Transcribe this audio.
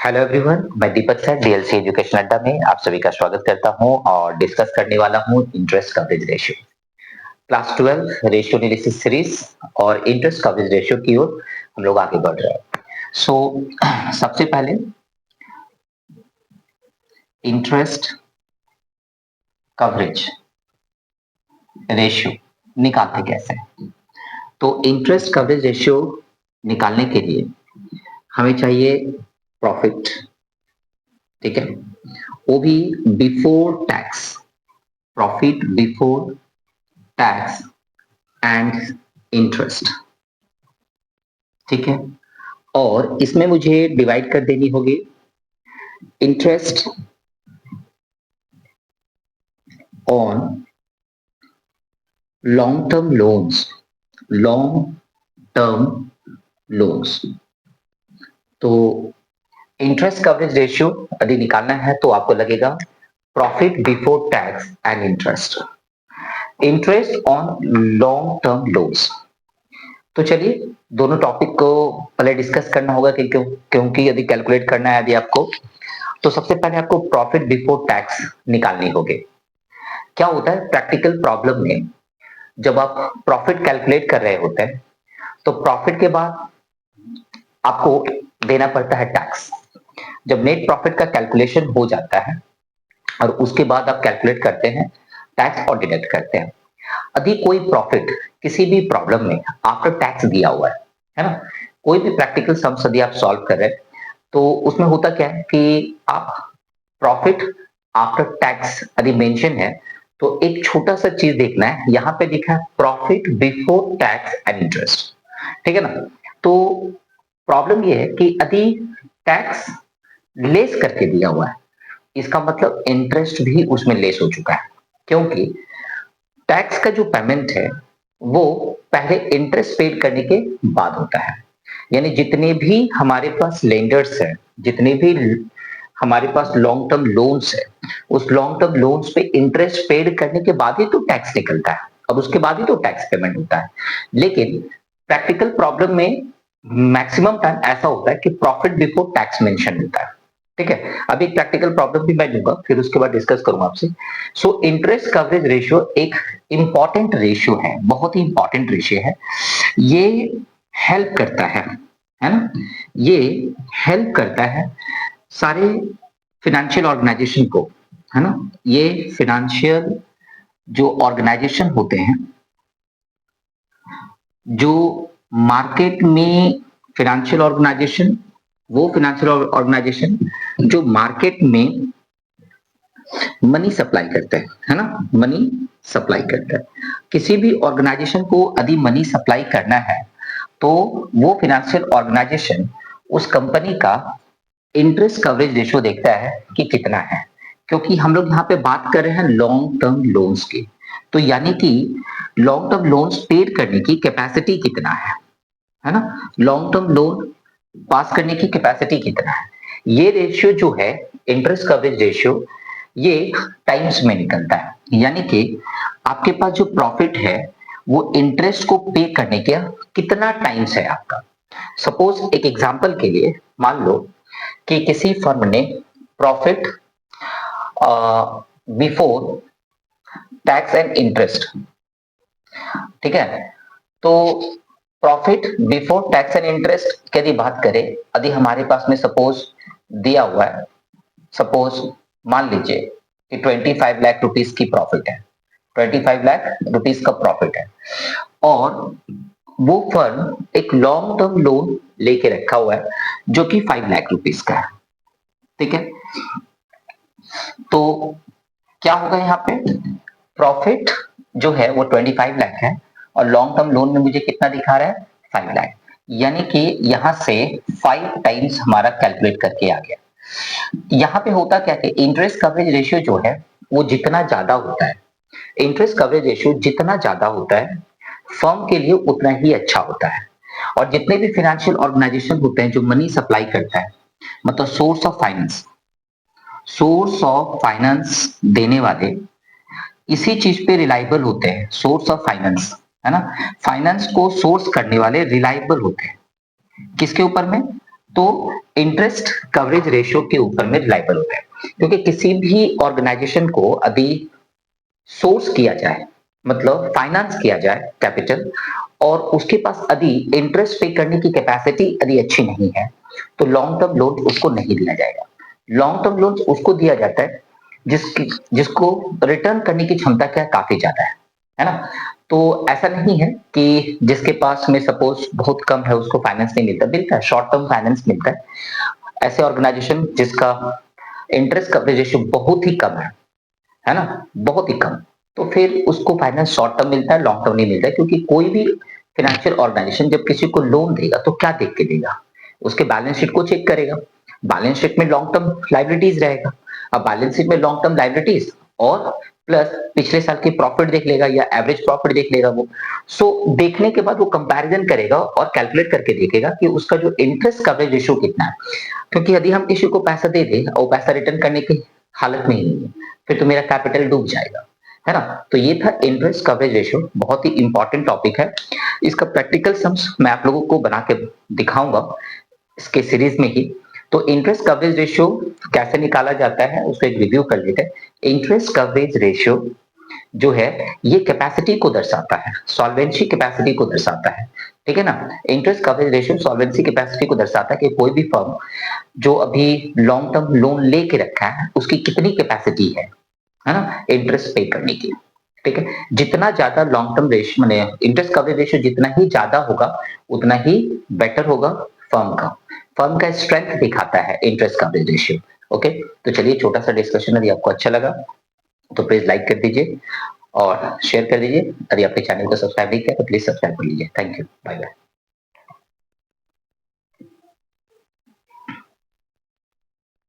Hello everyone, मैं दीपक sir DLC education अड्डा में आप सभी का स्वागत करता हूं और डिस्कस करने वाला हूं interest coverage ratio. Class 12 ratio analysis series और इंटरेस्ट कवरेज रेशियो की ओर हम लोग आगे बढ़ रहे हैं। सबसे पहले इंटरेस्ट कवरेज रेशियो निकालते कैसे हैं? तो इंटरेस्ट कवरेज रेशियो निकालने के लिए हमें चाहिए प्रॉफिट, ठीक है, वो भी before tax, profit before tax and interest, ठीक है। और इसमें मुझे डिवाइड कर देनी होगी interest on long term loans, long term loans. तो इंटरेस्ट कवरेज रेशियो यदि निकालना है तो आपको लगेगा profit before tax and interest, interest on long term loans. तो चलिए दोनों टॉपिक को पहले डिस्कस करना होगा क्योंकि यदि कैलकुलेट करना है यदि आपको, तो सबसे पहले आपको प्रॉफिट बिफोर टैक्स निकालनी होगी। क्या होता है प्रैक्टिकल प्रॉब्लम में, जब आप प्रॉफिट कैलकुलेट कर रहे होते हैं तो प्रॉफिट के बाद आपको देना पड़ता है टैक्स। जब नेट प्रॉफिट का कैलकुलेशन हो जाता है और उसके बाद आप कैलकुलेट करते हैं टैक्स और डिडक्ट करते हैं। यदि कोई प्रॉफिट किसी भी प्रॉब्लम में आफ्टर टैक्स दिया हुआ है ना, कोई भी प्रैक्टिकल सम्स यदि आप सॉल्व कर रहे हैं तो उसमें होता क्या है कि आप प्रॉफिट आफ्टर टैक्स यदि मेंशन है तो एक छोटा सा चीज देखना है, यहाँ पे लिखा है profit before tax and interest, ठीक है ना। तो प्रॉब्लम ये है कि यदि टैक्स लेस करके दिया हुआ है, इसका मतलब इंटरेस्ट भी उसमें लेस हो चुका है, क्योंकि टैक्स का जो पेमेंट है वो पहले इंटरेस्ट पेड करने के बाद होता है। यानी जितने भी हमारे पास लेंडर्स हैं, जितने भी हमारे पास लॉन्ग टर्म लोन्स है, उस लॉन्ग टर्म लोन्स पे इंटरेस्ट पेड करने के बाद ही तो टैक्स निकलता है और उसके बाद ही तो टैक्स पेमेंट होता है। लेकिन प्रैक्टिकल प्रॉब्लम में मैक्सिमम टाइम ऐसा होता है कि प्रॉफिट बिफोर टैक्स मेंशन होता है, ठीक है। अभी एक प्रैक्टिकल प्रॉब्लम भी मैं दूंगा, फिर उसके बाद डिस्कस करूंगा आपसे। इंटरेस्ट कवरेज रेशियो एक इंपॉर्टेंट रेशियो है, बहुत ही इंपॉर्टेंट रेशियो है। ये हेल्प करता है ना, ये हेल्प करता है सारे फिनेंशियल ऑर्गेनाइजेशन को, है ना। ये फिनेंशियल जो ऑर्गेनाइजेशन होते हैं, जो मार्केट में फिनेंशियल ऑर्गेनाइजेशन, वो फिनेंशियल ऑर्गेनाइजेशन जो मार्केट में मनी सप्लाई करते हैं, है ना, मनी सप्लाई करते हैं। किसी भी ऑर्गेनाइजेशन को यदि मनी सप्लाई करना है तो वो फिनेंशियल ऑर्गेनाइजेशन उस कंपनी का इंटरेस्ट कवरेज रेशियो देखता है कि कितना है, क्योंकि हम लोग यहाँ पे बात कर रहे हैं लॉन्ग टर्म लोन्स की। तो यानी कि लॉन्ग टर्म लोन्स पेड करने की कैपेसिटी कितना है ना, लॉन्ग टर्म लोन पास करने की कैपेसिटी कितना है। ये रेशियो जो है इंटरेस्ट कवरेज रेशियो, ये टाइम्स में निकलता है। यानी कि आपके पास जो प्रॉफिट है वो इंटरेस्ट को पे करने के कितना टाइम्स है आपका। सपोज एक एग्जांपल के लिए मान लो कि किसी फर्म ने profit before tax and interest, ठीक है। तो profit before tax and interest की यदि बात करें, यदि हमारे पास में सपोज दिया हुआ है, सपोज मान लीजिए कि 25 लाख रुपीस की प्रॉफिट है, 25 लाख रुपीस का प्रॉफिट है, और वो फर्म एक लॉन्ग टर्म लोन लेके रखा हुआ है जो कि 5 लाख रुपीस का है, ठीक है। तो क्या होगा यहाँ पे, प्रॉफिट जो है वो 25 लाख है और लॉन्ग टर्म लोन में मुझे कितना दिखा रहा है, 5 लाख। यानी कि यहां से 5 टाइम्स हमारा कैलकुलेट करके आ गया। यहाँ पे होता क्या है, इंटरेस्ट कवरेज रेशियो जो है वो जितना ज्यादा होता है, इंटरेस्ट कवरेज रेशियो जितना ज्यादा होता है फर्म के लिए उतना ही अच्छा होता है। और जितने भी फाइनेंशियल ऑर्गेनाइजेशन होते हैं जो मनी सप्लाई करता है, मतलब सोर्स ऑफ फाइनेंस देने वाले इसी चीज पे रिलायबल होते हैं। सोर्स ऑफ फाइनेंस, है ना, फाइनेंस को सोर्स करने वाले रिलायबल होते हैं किसके ऊपर में, तो इंटरेस्ट कवरेज रेशियो के ऊपर में रिलायबल होता है, क्योंकि किसी भी ऑर्गेनाइजेशन को यदि सोर्स किया जाए, मतलब फाइनेंस किया जाए कैपिटल, और उसके पास यदि इंटरेस्ट पे करने की कैपेसिटी यदि अच्छी नहीं है, तो लॉन्ग टर्म लोन उसको नहीं दिया जाएगा। लॉन्ग टर्म लोन उसको दिया जाता है जिसको रिटर्न करने की क्षमता क्या काफी ज्यादा है ना? तो ऐसा नहीं है कि जिसके पास में सपोज बहुत कम है उसको फाइनेंस नहीं मिलता, मिलता है, शॉर्ट टर्म फाइनेंस मिलता है। ऐसे ऑर्गेनाइजेशन जिसका इंटरेस्ट कवरेज रेशियो बहुत ही कम है ना? बहुत ही कम। तो फिर उसको फाइनेंस शॉर्ट टर्म मिलता है, लॉन्ग टर्म नहीं मिलता है, क्योंकि कोई भी फाइनेंशियल ऑर्गेनाइजेशन जब किसी को लोन देगा तो क्या देख के देगा? उसके बैलेंस शीट को चेक करेगा। बैलेंस शीट में लॉन्ग टर्म लायबिलिटीज रहेगा। अब बैलेंस शीट में लॉन्ग टर्म लायबिलिटीज और प्लस पिछले साल की प्रॉफिट देख लेगा या एवरेज प्रॉफिट देख लेगा वो। सो देखने के बाद वो कंपैरिजन करेगा और कैलकुलेट करके देखेगा कि उसका जो इंटरेस्ट कवरेज रेशियो कितना है। क्योंकि यदि हम किसी को पैसा दे दें और वो पैसा रिटर्न करने की हालत में ही नहीं है, फिर तो मेरा कैपिटल डूब जाएगा, है ना? तो ये था इंटरेस्ट कवरेज रेशियो, बहुत ही इंपॉर्टेंट टॉपिक है। इसका प्रैक्टिकल सम्स मैं आप लोगों को बना के दिखाऊंगा इसके सीरीज में ही। तो इंटरेस्ट कवरेज रेशियो कैसे निकाला जाता है उसको एक रिव्यू कर लेते हैं। इंटरेस्ट कवरेज रेशियो जो है ये कैपेसिटी को दर्शाता है, सॉल्वेंसी कैपेसिटी को दर्शाता है, ठीक है ना? Interest coverage ratio solvency capacity को दर्शाता है कि कोई भी फर्म जो अभी लॉन्ग टर्म लोन लेके रखा है उसकी कितनी कैपेसिटी है ना, इंटरेस्ट पे करने की। ठीक है, जितना ज्यादा लॉन्ग टर्म रेशियो माने इंटरेस्ट कवरेज रेशियो जितना ही ज्यादा होगा उतना ही बेटर होगा फर्म का स्ट्रेंथ दिखाता है इंटरेस्ट कवरेज रेशियो। ओके, तो चलिए छोटा सा डिस्कशन यदि आपको अच्छा लगा तो प्लीज लाइक कर दीजिए और शेयर कर दीजिए। यदि आपके चैनल को सब्सक्राइब नहीं किया तो प्लीज सब्सक्राइब कर लीजिए। Thank you, bye bye.